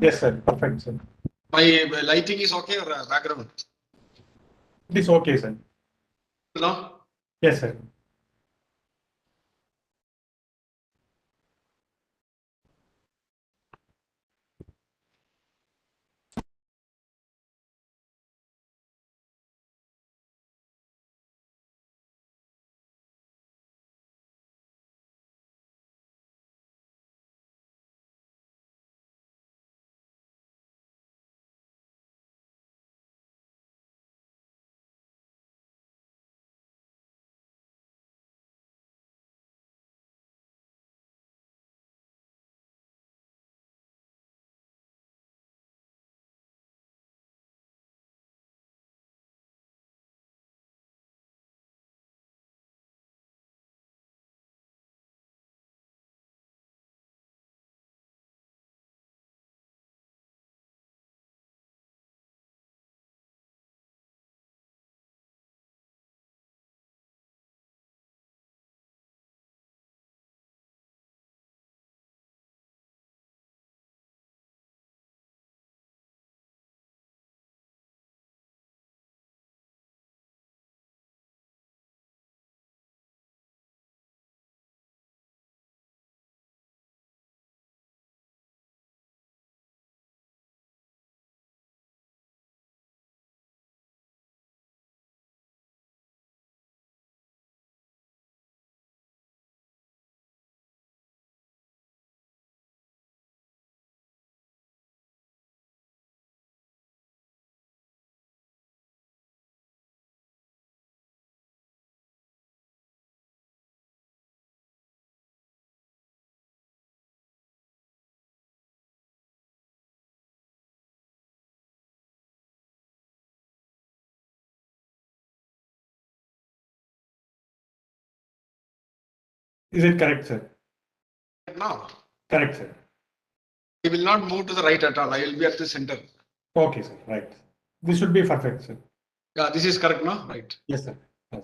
Yes, sir. Perfect, sir. My lighting is okay or background? It is okay, sir. No? Yes, sir. Is it correct, sir? No. Correct, sir. I will not move to the right at all. I will be at the center. Okay, sir. Right. This should be perfect, sir. Yeah, this is correct, no? Right. Yes, sir. Yes.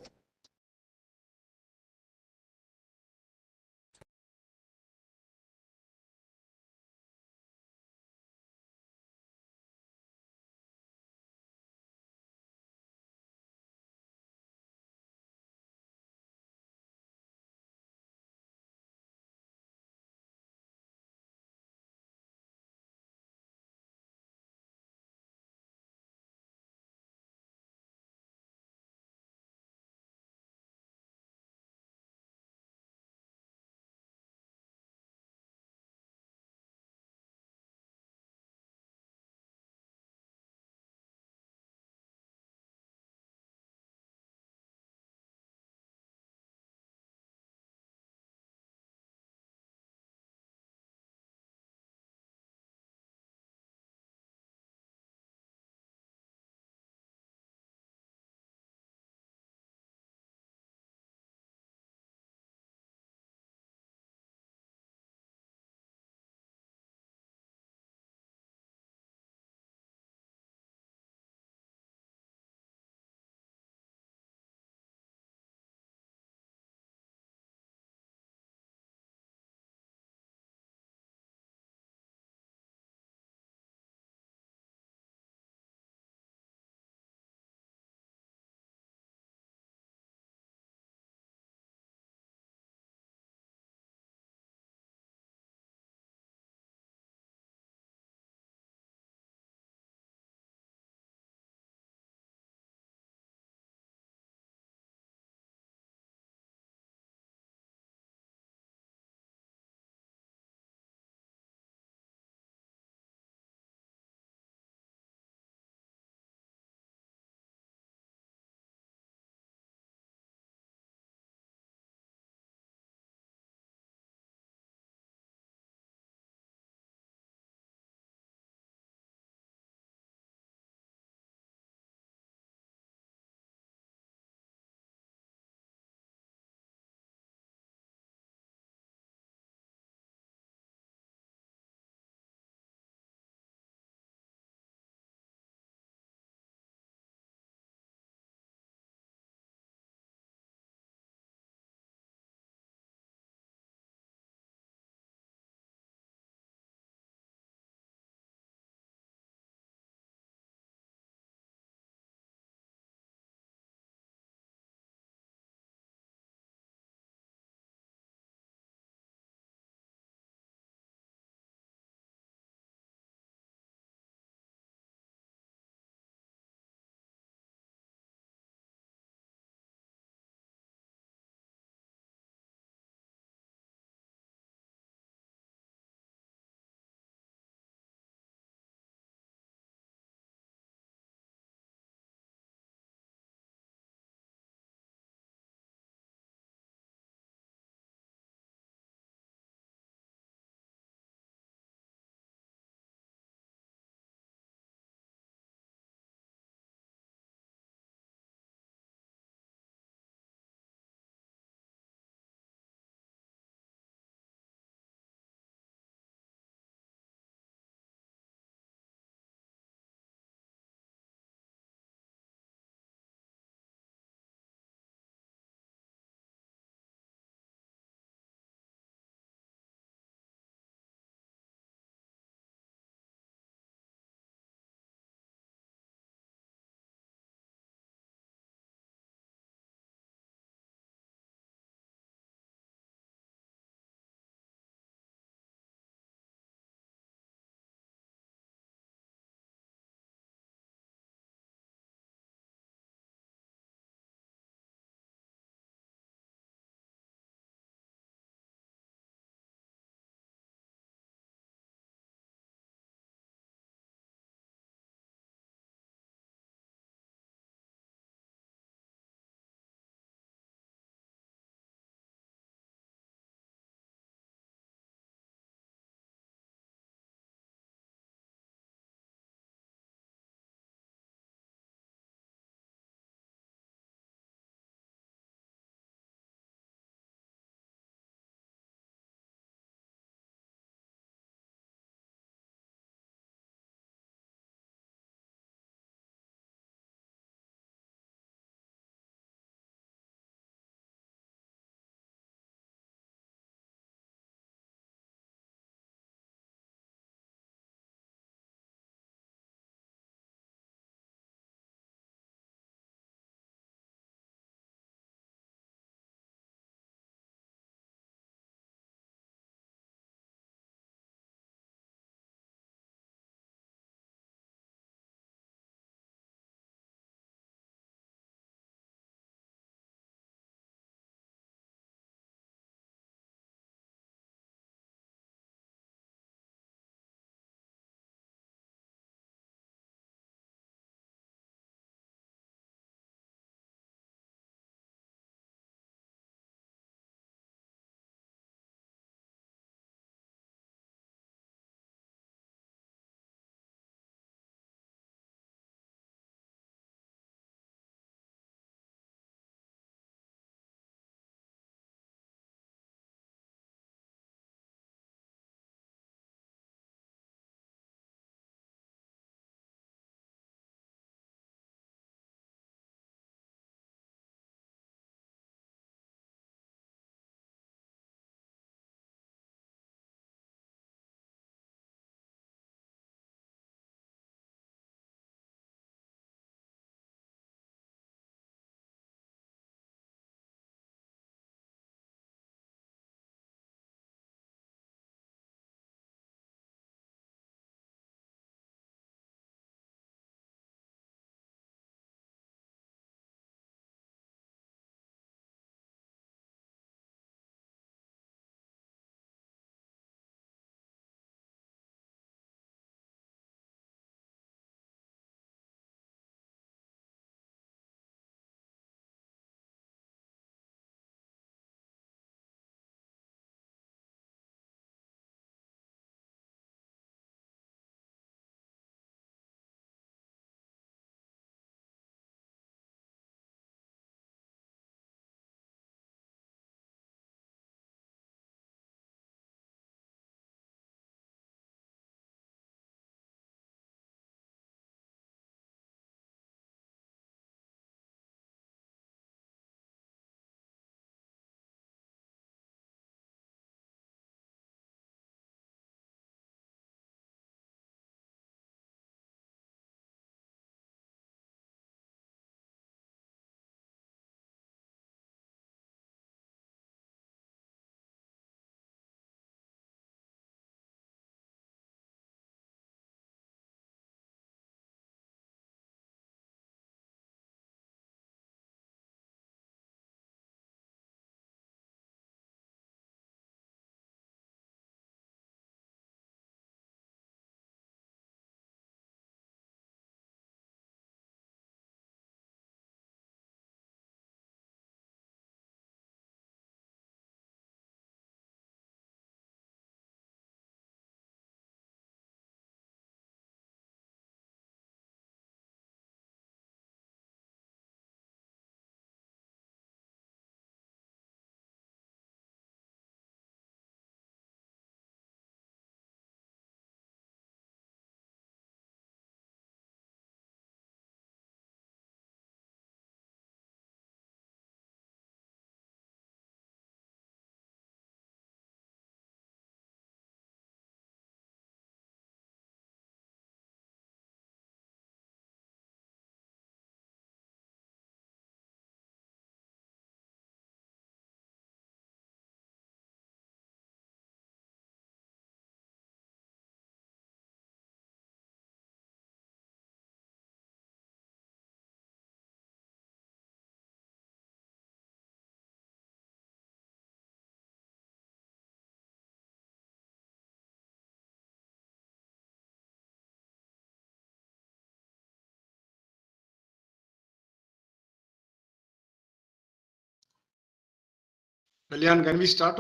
Kalyan, can we start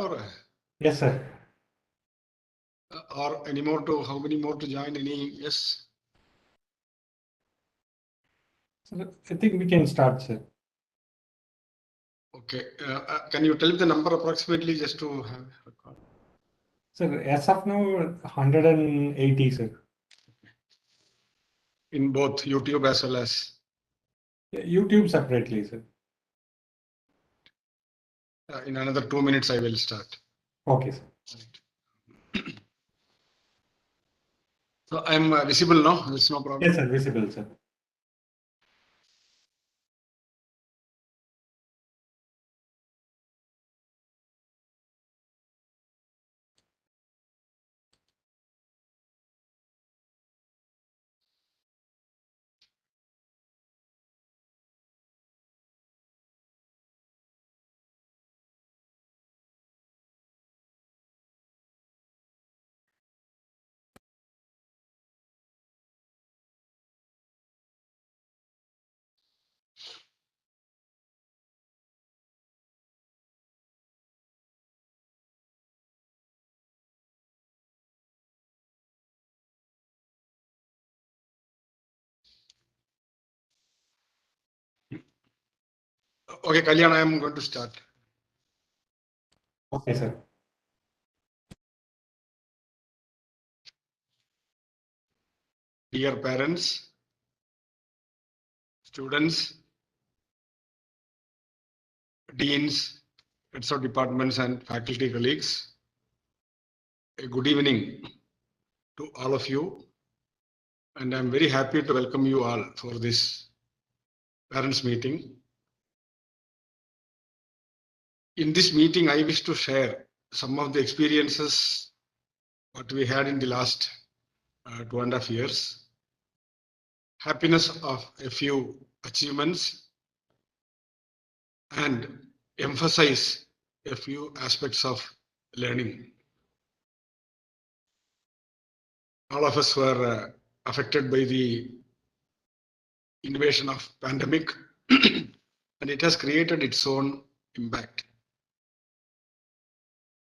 Yes, sir. or any more to, how many more to join? Any, yes? So I think we can start, sir. Okay. Can you tell the number approximately just to have a record? Sir, as of now, 180, sir. In both YouTube as well as YouTube separately, sir. in another 2 minutes, I will start. Okay, sir. So I'm visible now. There's no problem. Yes, sir. Visible, sir. Okay, Kalyan, I am going to start. Okay, sir. Dear parents, students, deans, heads of departments and faculty colleagues, a good evening to all of you. And I'm very happy to welcome you all for this parents meeting. In this meeting, I wish to share some of the experiences what we had in the last 2.5 years, happiness of a few achievements, and emphasize a few aspects of learning. All of us were affected by the invasion of pandemic and it has created its own impact.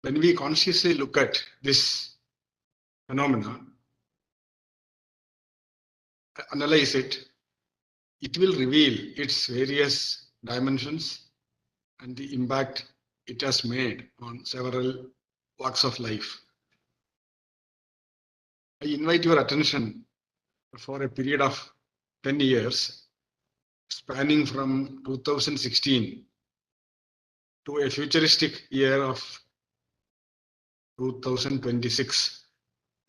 When we consciously look at this phenomenon, analyze it, it will reveal its various dimensions and the impact it has made on several walks of life. I invite your attention for a period of 10 years, spanning from 2016 to a futuristic year of 2026,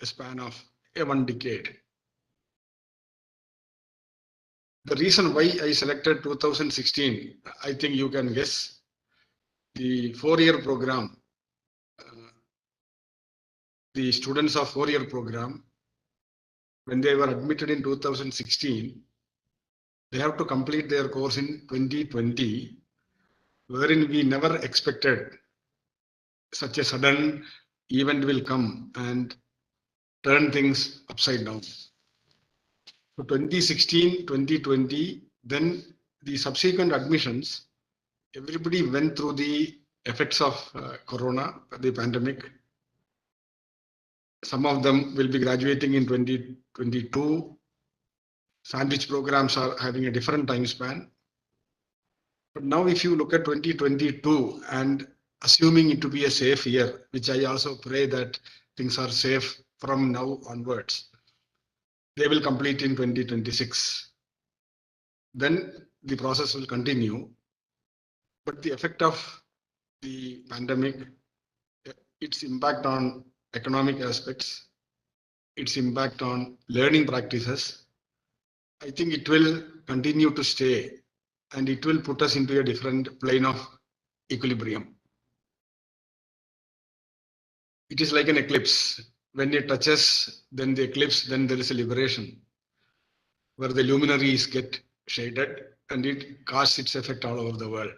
a span of a 1 decade. The reason why I selected 2016, I think you can guess. The 4-year program, the students of 4-year program, when they were admitted in 2016, they have to complete their course in 2020, wherein we never expected such a sudden event will come and turn things upside down. So 2016, 2020, then the subsequent admissions, everybody went through the effects of Corona, the pandemic. Some of them will be graduating in 2022. Sandwich programs are having a different time span. But now if you look at 2022 and assuming it to be a safe year, which I also pray that things are safe from now onwards, they will complete in 2026. Then the process will continue. But the effect of the pandemic, its impact on economic aspects, its impact on learning practices, I think it will continue to stay and it will put us into a different plane of equilibrium. It is like an eclipse. When it touches, then the eclipse, then there is a liberation where the luminaries get shaded and it casts its effect all over the world.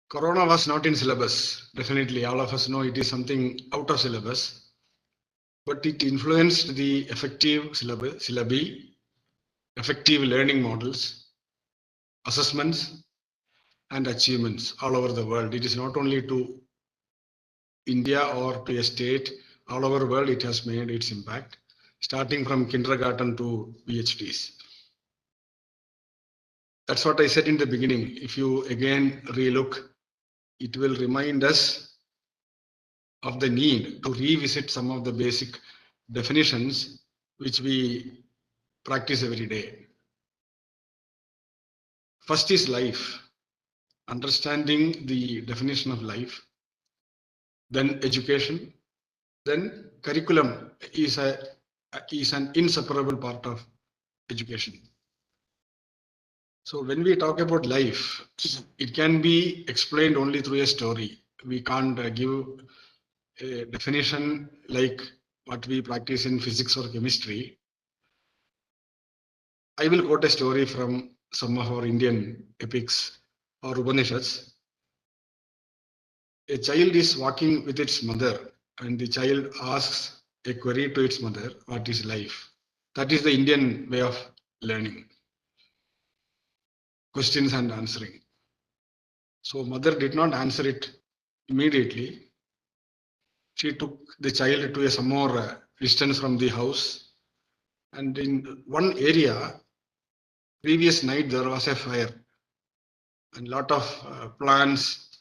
Corona was not in syllabus. Definitely, all of us know it is something out of syllabus, but it influenced the effective syllabi, effective learning models, assessments, and achievements all over the world. It is not only to India or to a state, all over the world it has made its impact, starting from kindergarten to PhDs. That's what I said in the beginning. If you again relook, it will remind us of the need to revisit some of the basic definitions which we practice every day. First is life, understanding the definition of life, then education, then curriculum is an inseparable part of education. So when we talk about life, it can be explained only through a story. We can't give a definition like what we practice in physics or chemistry. I will quote a story from some of our Indian epics or Upanishads. A child is walking with its mother, and the child asks a query to its mother, what is life? That is the Indian way of learning. Questions and answering. So mother did not answer it immediately. She took the child to some more distance from the house. And in one area, previous night there was a fire. And lot of plants,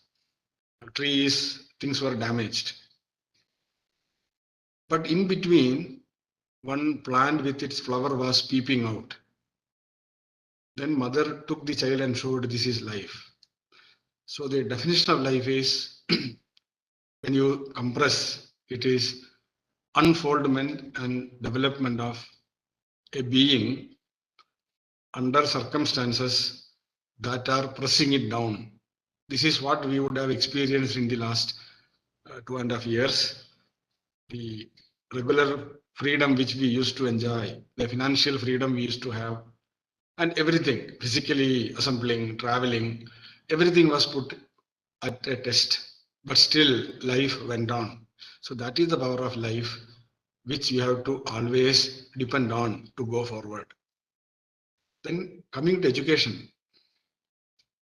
trees, things were damaged. But in between, one plant with its flower was peeping out. Then mother took the child and showed this is life. So the definition of life is, when you compress, it is unfoldment and development of a being under circumstances that are pressing it down. This is what we would have experienced in the last 2.5 years. The regular freedom which we used to enjoy, the financial freedom we used to have, and everything, physically assembling, traveling, everything was put at a test, but still life went on. So that is the power of life, which you have to always depend on to go forward. Then coming to education,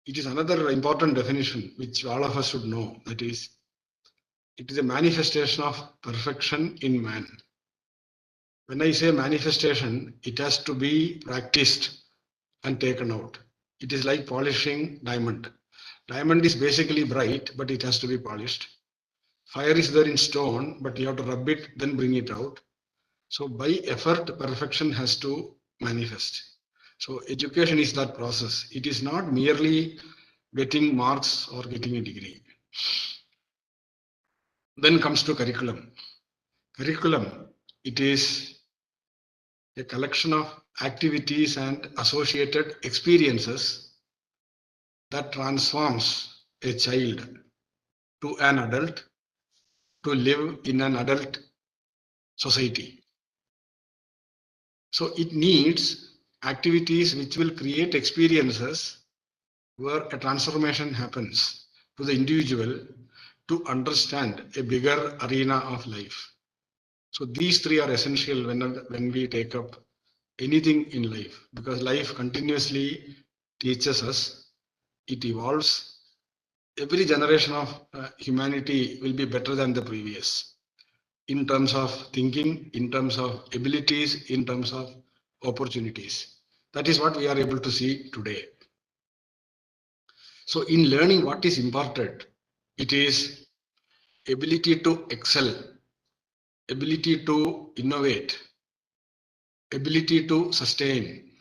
it is another important definition which all of us should know. That is, it is a manifestation of perfection in man. When I say manifestation, it has to be practiced and taken out. It is like polishing diamond. Diamond is basically bright, but it has to be polished. Fire is there in stone, but you have to rub it, then bring it out. So by effort, perfection has to manifest. So education is that process. It is not merely getting marks or getting a degree. Then comes to curriculum. Curriculum, it is a collection of activities and associated experiences that transforms a child to an adult to live in an adult society. So it needs activities which will create experiences where a transformation happens to the individual to understand a bigger arena of life. So these three are essential when we take up anything in life, because life continuously teaches us, it evolves. Every generation of humanity will be better than the previous in terms of thinking, in terms of abilities, in terms of opportunities. That is what we are able to see today. So in learning, what is important? It is ability to excel, ability to innovate, ability to sustain,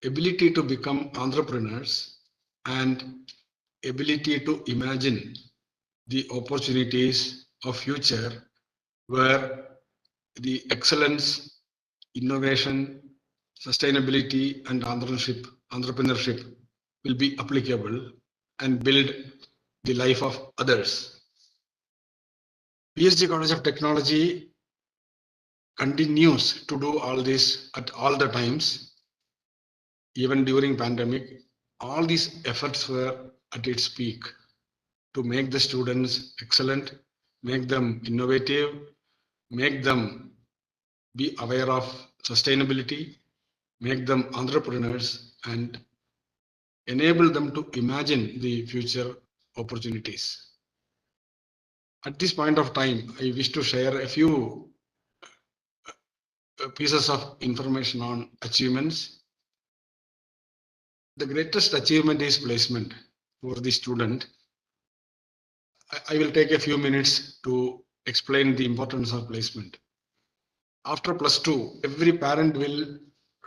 ability to become entrepreneurs, and ability to imagine the opportunities of future where the excellence, innovation, sustainability, and entrepreneurship will be applicable and build the life of others. PSG College of Technology continues to do all this at all the times. Even during pandemic, all these efforts were at its peak to make the students excellent, make them innovative, make them be aware of sustainability, make them entrepreneurs, and enable them to imagine the future opportunities. At this point of time, I wish to share a few pieces of information on achievements. The greatest achievement is placement for the student. I will take a few minutes to explain the importance of placement. After +2, every parent will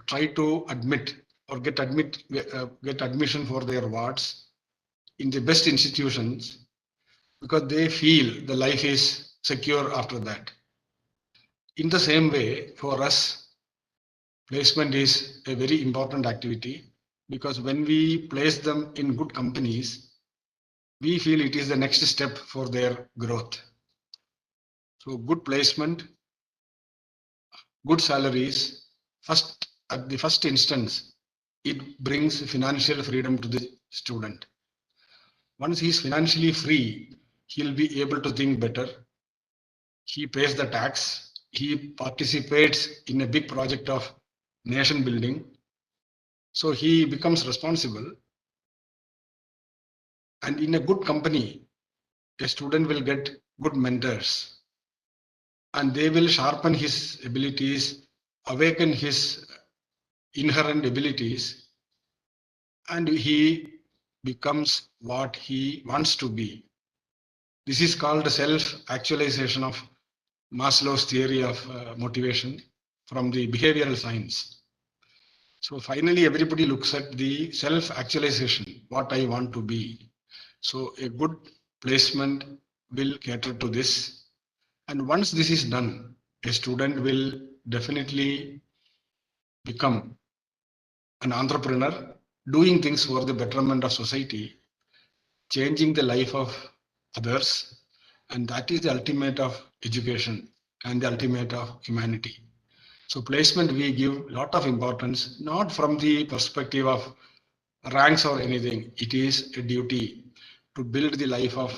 try to admit or get admission for their wards in the best institutions because they feel the life is secure after that. In the same way, for us, placement is a very important activity because when we place them in good companies, we feel it is the next step for their growth. So good placement, good salaries, at the first instance, it brings financial freedom to the student. Once he is financially free, he'll be able to think better. He pays the tax. He participates in a big project of nation building. So he becomes responsible. And in a good company, a student will get good mentors and they will sharpen his abilities, awaken his inherent abilities, and he becomes what he wants to be. This is called self-actualization of Maslow's theory of motivation from the behavioral science. So finally, everybody looks at the self-actualization, what I want to be. So a good placement will cater to this. And once this is done, a student will definitely become an entrepreneur, doing things for the betterment of society, changing the life of others. And that is the ultimate of education and the ultimate of humanity. So placement, we give a lot of importance, not from the perspective of ranks or anything. It is a duty to build the life of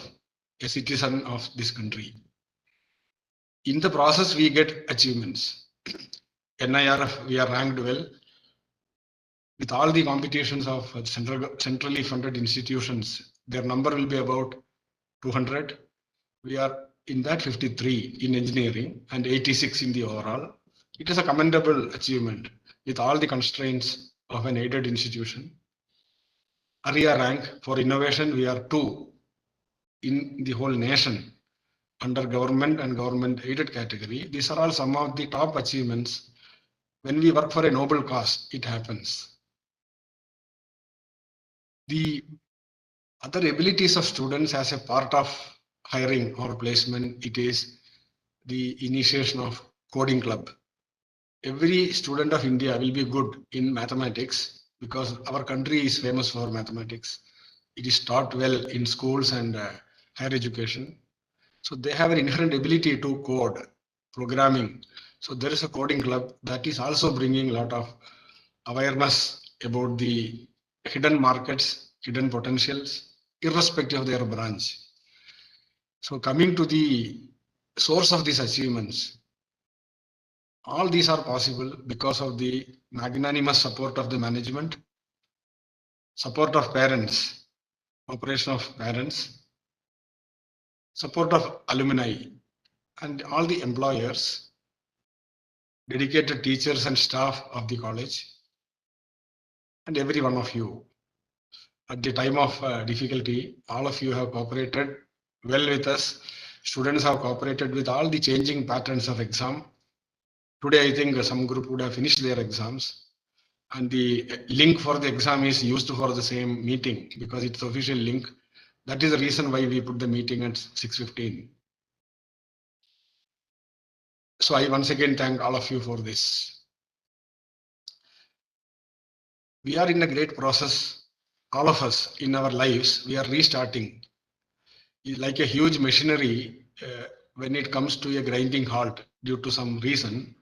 a citizen of this country. In the process, we get achievements. NIRF, we are ranked well. With all the competitions of centrally funded institutions, their number will be about 200. We are in that 53 in engineering and 86 in the overall. It is a commendable achievement with all the constraints of an aided institution. ARIA rank for innovation, we are 2 in the whole nation under government and government aided category. These are all some of the top achievements. When we work for a noble cause, it happens. The other abilities of students as a part of hiring or placement, it is the initiation of coding club. Every student of India will be good in mathematics because our country is famous for mathematics. It is taught well in schools and higher education. So they have an inherent ability to code, programming. So there is a coding club that is also bringing a lot of awareness about the hidden markets, hidden potentials, irrespective of their branch. So coming to the source of these achievements, all these are possible because of the magnanimous support of the management, support of parents, cooperation of parents, support of alumni, and all the employers, dedicated teachers and staff of the college, and every one of you. At the time of difficulty, all of you have cooperated well with us. Students have cooperated with all the changing patterns of exam. Today, I think some group would have finished their exams. And the link for the exam is used for the same meeting because it's official link. That is the reason why we put the meeting at 6:15. So I once again thank all of you for this. We are in a great process, all of us in our lives, we are restarting. Like a huge machinery, when it comes to a grinding halt due to some reason,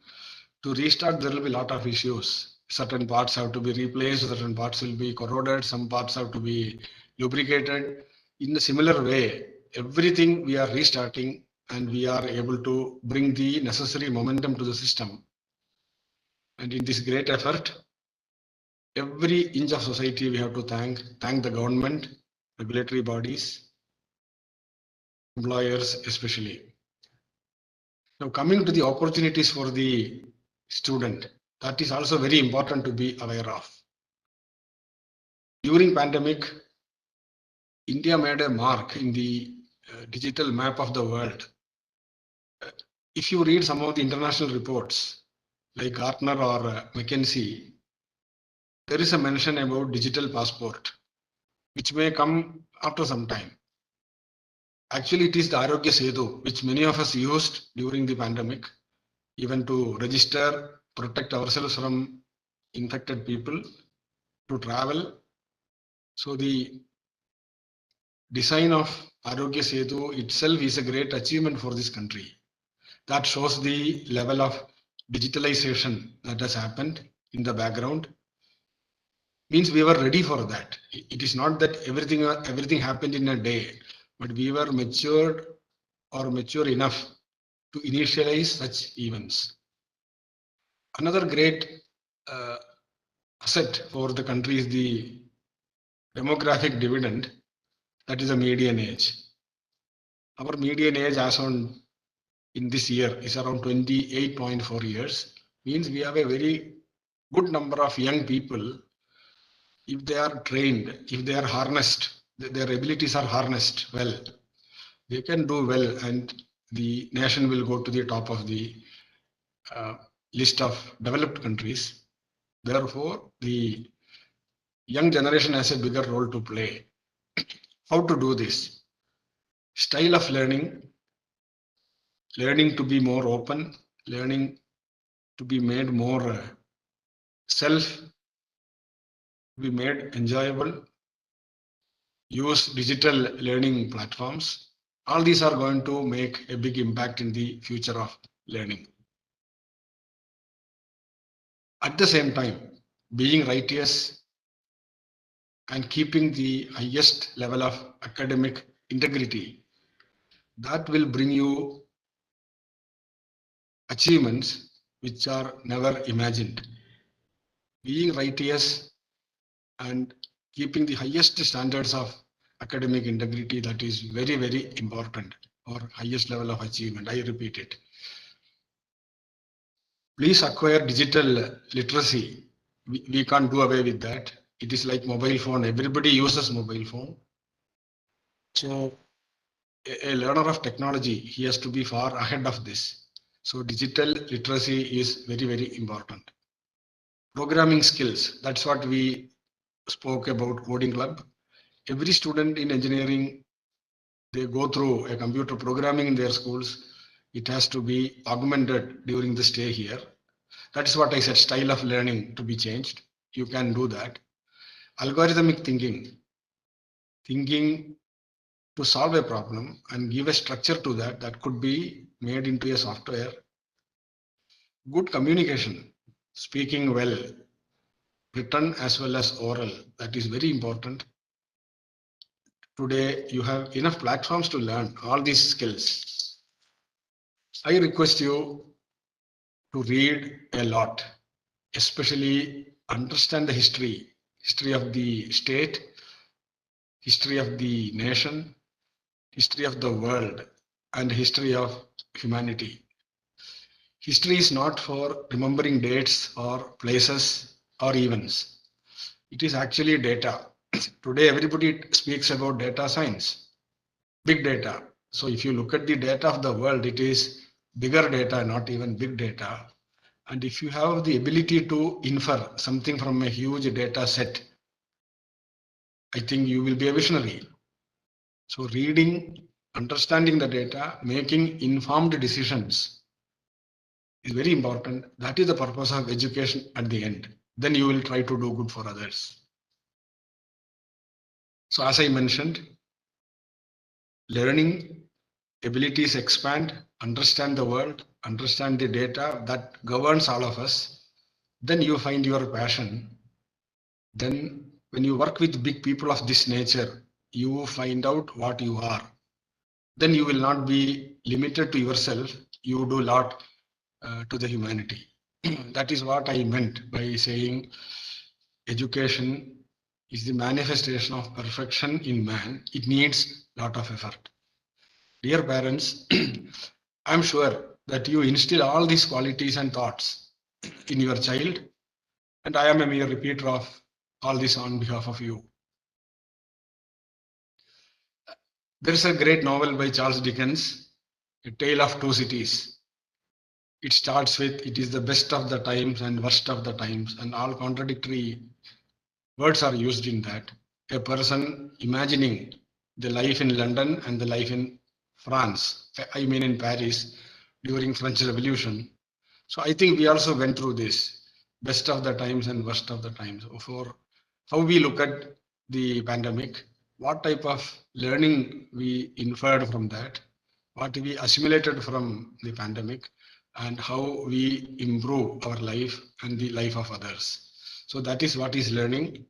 to restart there will be a lot of issues. Certain parts have to be replaced, certain parts will be corroded, some parts have to be lubricated. In a similar way, everything we are restarting and we are able to bring the necessary momentum to the system. And in this great effort, every inch of society we have to thank the government, regulatory bodies, employers especially. Now coming to the opportunities for the student, that is also very important to be aware of. During pandemic, India made a mark in the digital map of the world. If you read some of the international reports like Gartner or McKinsey, there is a mention about digital passport, which may come after some time. Actually, it is the Arogya Setu, which many of us used during the pandemic, even to register, protect ourselves from infected people, to travel. So the design of Arogya Setu itself is a great achievement for this country. That shows the level of digitalization that has happened in the background. Means we were ready for that. It is not that everything happened in a day, but we were mature enough to initialize such events. Another great asset for the country is the demographic dividend, that is a median age. Our median age as on in this year is around 28.4 years. Means we have a very good number of young people. If they are trained, if they are harnessed, their abilities are harnessed well, they can do well, and the nation will go to the top of the list of developed countries. Therefore, the young generation has a bigger role to play. How to do this? Style of learning to be more open, learning to be made more to be made enjoyable, use digital learning platforms. All these are going to make a big impact in the future of learning. At the same time, being righteous and keeping the highest level of academic integrity, that will bring you achievements which are never imagined. Being righteous and keeping the highest standards of academic integrity, that is very, very important, or highest level of achievement. I repeat it. Please acquire digital literacy. We can't do away with that. It is like mobile phone. Everybody uses mobile phone. So a learner of technology, he has to be far ahead of this. So digital literacy is very, very important. Programming skills, that's what we spoke about coding club. Every student in engineering, they go through a computer programming in their schools. It has to be augmented during the stay here. That is what I said, style of learning to be changed. You can do that. Algorithmic thinking to solve a problem and give a structure to that, that could be made into a software. Good communication, speaking well, written as well as oral, that is very important. Today, you have enough platforms to learn all these skills. I request you to read a lot, especially understand the history of the state, history of the nation, history of the world, and history of humanity. History is not for remembering dates or places or events. It is actually data. Today, everybody speaks about data science, big data. So if you look at the data of the world, it is bigger data, not even big data. And if you have the ability to infer something from a huge data set, I think you will be a visionary. So reading, understanding the data, making informed decisions is very important. That is the purpose of education at the end. Then you will try to do good for others. So as I mentioned, learning abilities expand, understand the world, understand the data that governs all of us. Then you find your passion. Then when you work with big people of this nature, you find out what you are. Then you will not be limited to yourself. You do a lot to the humanity. That is what I meant by saying education is the manifestation of perfection in man. It needs a lot of effort. Dear parents, I'm sure that you instill all these qualities and thoughts in your child, and I am a mere repeater of all this on behalf of you. There is a great novel by Charles Dickens, A Tale of Two Cities. It starts with, it is the best of the times and worst of the times, and all contradictory words are used in that. A person imagining the life in London and the life in France, I mean in Paris, during French Revolution. So I think we also went through this, best of the times and worst of the times. For how we look at the pandemic, what type of learning we inferred from that, what we assimilated from the pandemic, and how we improve our life and the life of others. So that is what is learning.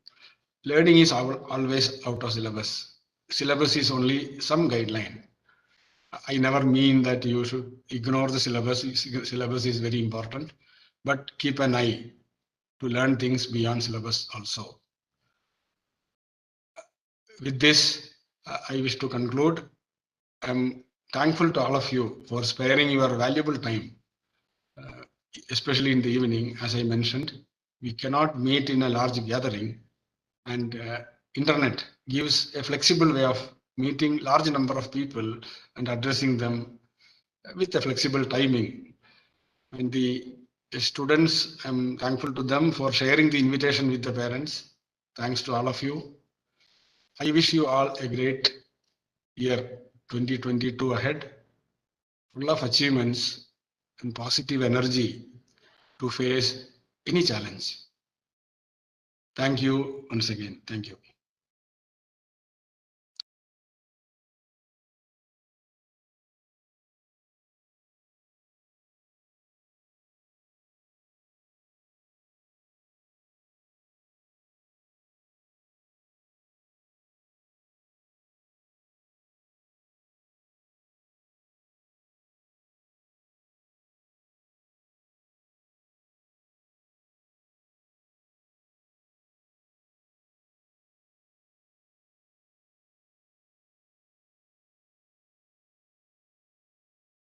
Learning is always out of syllabus. Syllabus is only some guideline. I never mean that you should ignore the syllabus. Syllabus is very important, but keep an eye to learn things beyond syllabus also. With this, I wish to conclude. I'm thankful to all of you for sparing your valuable time, especially in the evening. As I mentioned, we cannot meet in a large gathering, and internet gives a flexible way of meeting large number of people and addressing them with a flexible timing. And the students, I'm thankful to them for sharing the invitation with the parents. Thanks to all of you. I wish you all a great year 2022 ahead, full of achievements and positive energy to face any challenge. Thank you once again. Thank you.